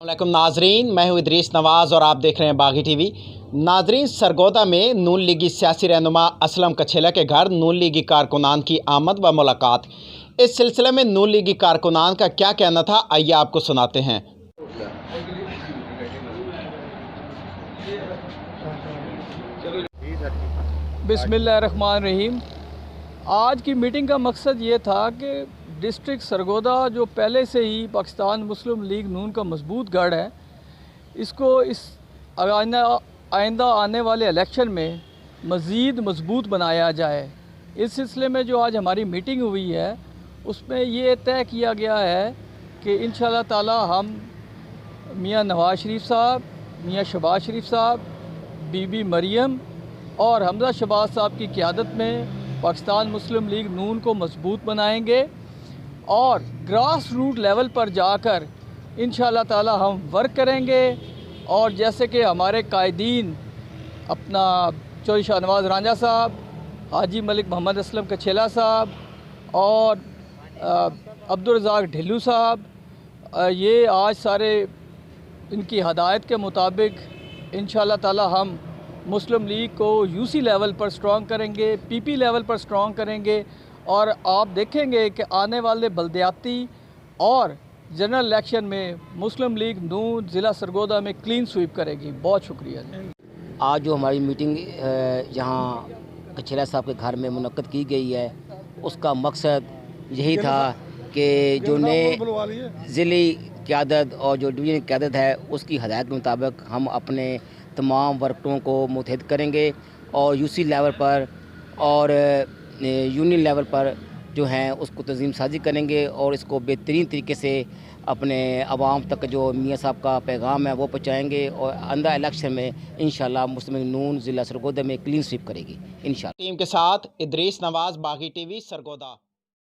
वालेकुम नाजरीन, मैं हूं इदरीस नवाज़ और आप देख रहे हैं बागी टीवी। नाजरीन, सरगोदा में नून लीगी सियासी रहनुमा असलम कछेला के घर नून लीगी कारकुनान की आमद व मुलाकात। इस सिलसिले में नून लीगी कारकुनान का क्या कहना था, आइए आपको सुनाते हैं। बिस्मिल्लाहिर्रहमानिर्रहीम। आज की मीटिंग का मकसद ये था कि डिस्ट्रिक्ट सरगोदा जो पहले से ही पाकिस्तान मुस्लिम लीग नून का मजबूत गढ़ है, इसको इस आइंदा आने वाले इलेक्शन में मज़ीद मजबूत बनाया जाए। इस सिलसिले में जो आज हमारी मीटिंग हुई है उसमें ये तय किया गया है कि इंशाअल्लाह ताला हम मियाँ नवाज़ शरीफ साहब, मियाँ शहबाज शरीफ साहब, बीबी मरियम और हमजा शहबाज साहब की क़यादत में पाकिस्तान मुस्लिम लीग नून को मजबूत बनाएंगे और ग्रास रूट लेवल पर जाकर इंशाअल्लाह ताला हम वर्क करेंगे। और जैसे कि हमारे कायदीन अपना चौधरी शाहनवाज रांझा साहब, हाजी मलिक मोहम्मद असलम कछेला साहब और अब्दुल रज़ाक ढिल्लू साहब, ये आज सारे इनकी हदायत के मुताबिक इंशाअल्लाह ताला हम मुस्लिम लीग को यूसी लेवल पर स्ट्रॉन्ग करेंगे, पीपी लेवल पर स्ट्रॉन्ग करेंगे। और आप देखेंगे कि आने वाले बल्दियाती और जनरल इलेक्शन में मुस्लिम लीग नून ज़िला सरगोदा में क्लीन स्वीप करेगी। बहुत शुक्रिया। आज जो हमारी मीटिंग यहाँ कछेला साहब के घर में मुनक्कद की गई है, उसका मकसद यही था कि जो नए ज़िली क़यादत और जो डिवीज़न क़यादत है उसकी हदायत के मुताबिक हम अपने तमाम वर्करों को मुतहद करेंगे और यूसी लेवल पर और यूनियन लेवल पर जो हैं उसको तंजीम साजी करेंगे और इसको बेहतरीन तरीके से अपने आवाम तक जो मियाँ साहब का पैगाम है वो पहुँचाएँगे और आइंदा इलेक्शन में इंशाअल्लाह मुस्लिम लीग नून ज़िला सरगोदा में क्लीन स्वीप करेगी इंशाअल्लाह। टीम के साथ इदरीस नवाज़, बागी टीवी, सरगोदा।